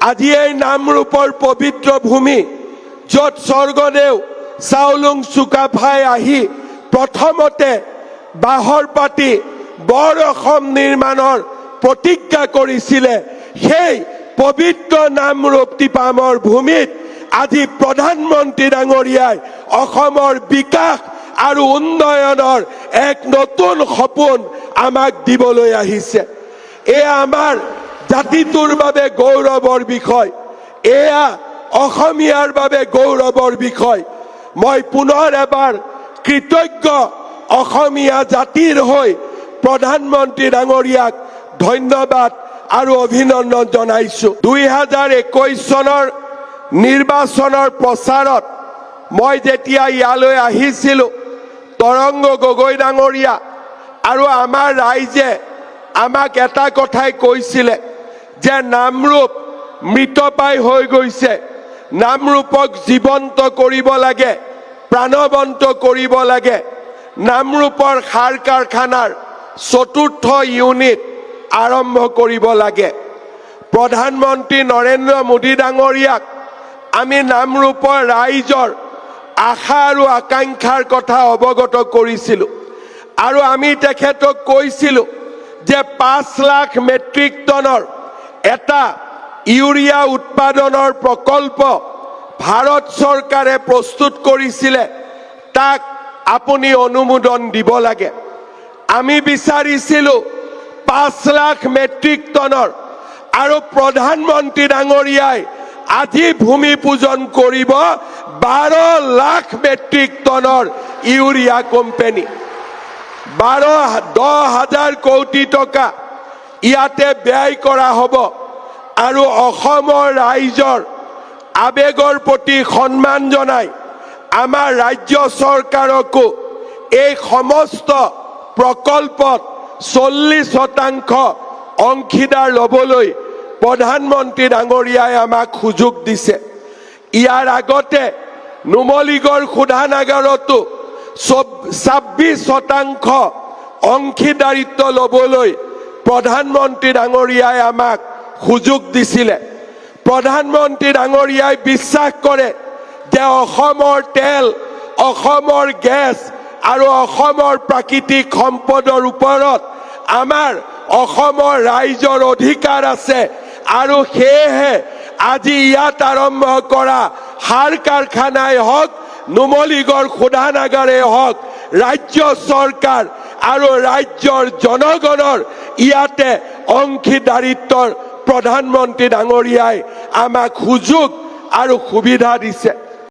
আজি এই নামৰূপৰ পবিত্ৰ ভূমি য'ত স্বৰ্গদেউ চাওলুং চুকাফাই আহি প্ৰথমতে বাহৰ পাতি বৰ অসম নিৰ্মাণৰ প্ৰতিজ্ঞা কৰিছিলে সেই পবিত্ৰ নামৰূপ টিপামৰ ভূমিত আজি প্ৰধানমন্ত্ৰী ডাঙৰীয়াই অসমৰ বিকাশ আৰু উন্নয়নৰ এক নতুন সপোন আমাক দিবলৈ আহিছে। এয়া আমাৰ জাতিটোৰ বাবে গৌৰৱৰ বিষয়, এয়া অসমীয়াৰ বাবে গৌৰৱৰ বিষয়। মই পুনৰ এবাৰ কৃতজ্ঞ অসমীয়া জাতিৰ হৈ প্ৰধানমন্ত্ৰী ডাঙৰীয়াক ধন্যবাদ আৰু অভিনন্দন জনাইছো। 2021 চনৰ নিৰ্বাচনৰ প্ৰচাৰত মই যেতিয়া ইয়ালৈ আহিছিলো, তৰংগ গগৈ ডাঙৰীয়া আৰু আমাৰ ৰাইজে আমাক এটা কথাই কৈছিলে যে নামৰূপ মৃতপ্ৰায় হৈ গৈছে, নামৰূপক জীৱন্ত কৰিব লাগে, প্ৰাণৱন্ত কৰিব লাগে। নামৰূপৰ সাৰ কাৰখানাৰ 4ৰ্থ ইউনিট আৰম্ভ কৰিব লাগে। প্ৰধানমন্ত্ৰী নৰেন্দ্ৰ মোদী ডাঙৰীয়াক আমি নামৰূপৰ ৰাইজৰ আশা আৰু আকাংক্ষাৰ কথা অৱগত কৰিছিলো আৰু আমি তেখেতক কৈছিলো যে 5 লাখ মেট্ৰিক টনৰ এটা ইউৰিয়া উৎপাদনৰ প্ৰকল্প ভাৰত চৰকাৰে প্ৰস্তুত কৰিছিলে, তাক আপুনি অনুমোদন দিব লাগে। আমি বিচাৰিছিলো 5 লাখ মেট্ৰিক টনৰ আৰু প্ৰধানমন্ত্ৰী ডাঙৰীয়াই আজি ভূমি পূজন কৰিব 12 লাখ মেট্ৰিক টনৰ ইউৰিয়া কোম্পানী। 10,000 কোটি টকা ইয়াতে ব্যয় কৰা হ'ব আৰু অসমৰ ৰাইজৰ আবেগৰ প্ৰতি সন্মান জনাই আমাৰ ৰাজ্য চৰকাৰকো এই সমস্ত প্ৰকল্পত 40% অংশীদাৰ ল'বলৈ প্ৰধানমন্ত্ৰী ডাঙৰীয়াই আমাক সুযোগ দিছে। ইয়াৰ আগতে নুমলীগড় শোধানাগাৰতো 26% অংশীদাৰিত্ব ল'বলৈ প্ৰধানমন্ত্ৰী ডাঙৰীয়াই আমাক সুযোগ দিছিলে। প্ৰধানমন্ত্ৰী ডাঙৰীয়াই বিশ্বাস কৰে যে অসমৰ তেল, অসমৰ গেছ আৰু অসমৰ প্ৰাকৃতিক সম্পদৰ ওপৰত আমাৰ অসমৰ ৰাইজৰ অধিকাৰ আছে আৰু সেয়েহে আজি ইয়াত আৰম্ভ কৰা সাৰ কাৰখানাই হওক, নুমলীগড় শোধানাগাৰেই হওক, ৰাজ্য চৰকাৰ আৰু ৰাজ্যৰ জনগণৰ ইয়াতে অংশীদাৰিত্বৰ প্ৰধানমন্ত্ৰী ডাঙৰীয়াই আমাক সুযোগ আৰু সুবিধা দিছে।